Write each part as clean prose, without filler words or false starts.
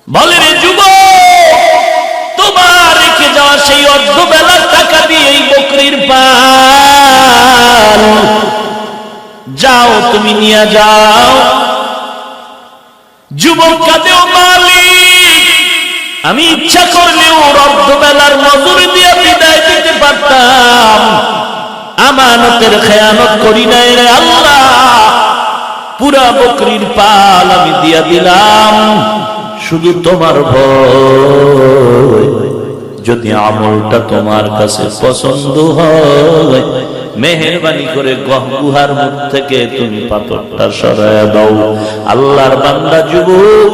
বলে রে যুবক, তোমার রেখে যাওয়া সেই অর্ধবেলার টাকা দিয়ে এই বকরির পাল যাও, তুমি নিয়ে যাও। যুবক কাঁদেও, মালিক আমি ইচ্ছা করলেও অর্ধবেলার মজুরি দিয়ে বিদায় দিতে পারতাম, আমানতের খেয়ানত করি নাই রে আল্লাহ, পুরা বকরির পাল আমি দিয়া দিলাম, শুধু তোমার ভয় যদি আমলটা তোমার কাছে পছন্দ হয়, মেহেরবানি করে গুহার মুখ থেকে তুমি পাথরটা সরায়া দাও। আল্লাহর বান্দা যুবক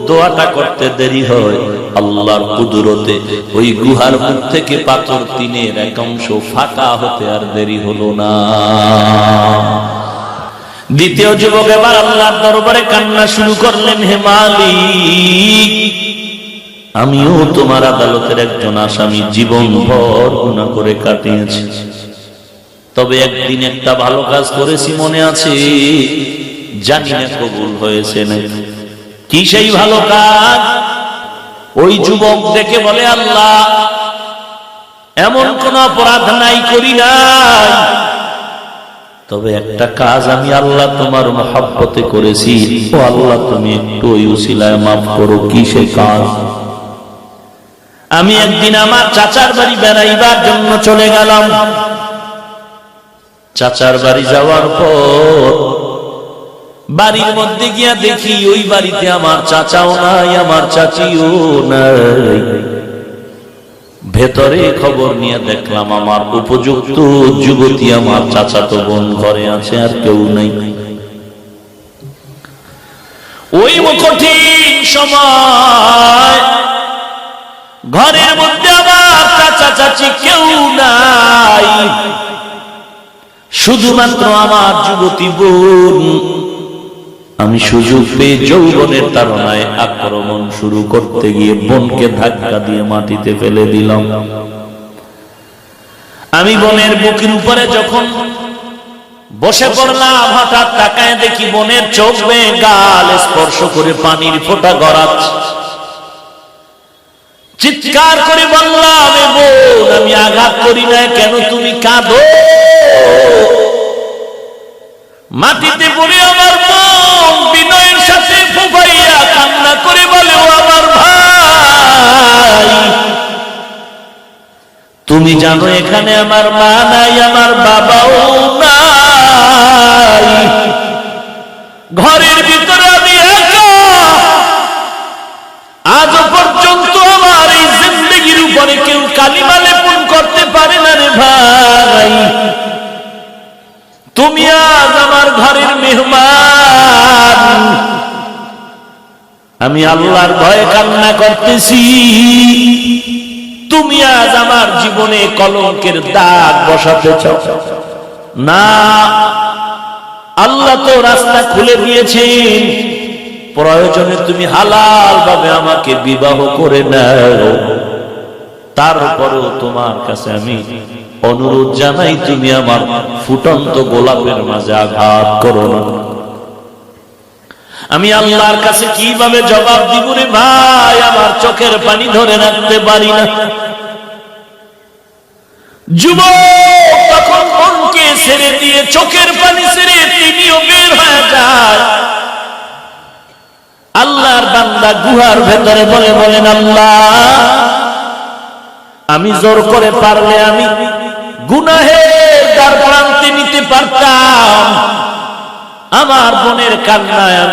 দোয়াটা করতে দেরি হয়, আল্লাহর কুদরতে ওই গুহার মুখ থেকে পাথর তিনের এক অংশ ফাঁকা হতে আর দেরি হলো না। দ্বিতীয় যুবক এবার আল্লাহর দরবারে কান্না শুরু করলেন, হে মালিক আমিও তোমার আদালতের একজন আসামি, জীবন ভর গুনাহ করে কাটিয়েছি, তবে একদিন একটা ভালো কাজ করেছি মনে আছে, জানি না কবুল হয়েছে নাকি। কি সেই ভালো কাজ? ওই যুবক দেখে বলে, আল্লাহ এমন কোন অপরাধ নাই করি নাই, তবে একটা কাজ আমি আল্লাহ তোমার মহব্বতে করেছি, ও আল্লাহ তুমি একটু ওই উসিলায় মাফ করো। কি সেই কাজ? আমি একদিন আমার চাচার বাড়ি বেড়াইবার জন্য চলে গেলাম। চাচার বাড়ি যাওয়ার পর বাড়ির মধ্যে গিয়া দেখি ওই বাড়িতে আমার চাচাও নাই, আমার চাচিও নাই। ভেতরে খবর নিয়ে দেখলাম আমার উপযুক্ত যুবতী আমার চাচাতো বোন ঘরে আছে, আর কেউ নাই। ওই কঠিন সময় ঘরের মধ্যে আমার চাচা চাচি কেউ নাই, শুধুমাত্র আমার যুবতী বোন। আমি সুযোগ পেয়ে যৌবনের তাড়নায় আক্রমণ শুরু করতে গিয়ে বোনকে ধাক্কা দিয়ে মাটিতে ফেলে দিলাম। আমি বোনের বুকের উপরে যখন বসে পড়লাম, হঠাৎ তাকায় দেখি বোনের চোখ বেয়ে গাল স্পর্শ করে পানির ফোঁটা গড়াচ্ছে। চিৎকার করে বললাম, এ বোন আমি আঘাত করি না, কেন তুমি কাঁদো? মাটিতে পড়ে আমার বোন বিনয়ের সাথে ফুফাইয়া কান্না করে বলে, ও আমার ভাই, তুমি জানো এখানে আমার মা নাই, আমার বাবাও নাই, ঘরের ভিতরে আমি একা, আজ পর্যন্ত আমার এই জিন্দেগির উপরে কেউ কালিমা লেপন করতে পারে না রে ভাই, তুমি আজ আমার ঘরের মেহমান, আমি আল্লাহর ভয়ে কান্না করতেছি, তুমি আজ আমার জীবনে কলঙ্কের দাগ বসাতে চাও না। আল্লাহ তো রাস্তা খুলে দিয়েছেন, প্রয়োজনে তুমি হালাল ভাবে আমাকে বিবাহ করে নাও, তারপরেও তোমার কাছে আমি অনুরোধ জানাই, তুমি আমার ফুটন্ত গোলাপের মাঝে আঘাত করো না। আমি আল্লাহর কাছে কিভাবে জবাব দিব রে ভাই, আমার চোখের পানি ধরে রাখতে পারি না। যুবক তখন মনকে ছেড়ে দিয়ে চোখের পানি ছেড়ে তিনিও বের হয়ে যায়। আল্লাহর বান্দা গুহার ভেতরে বলেন, আল্লাহ আমি জোর করে পারলে আমি গুনাহের দ্বার প্রান্তে নিতে পারতাম, আমার বোনের কান্নায় আমি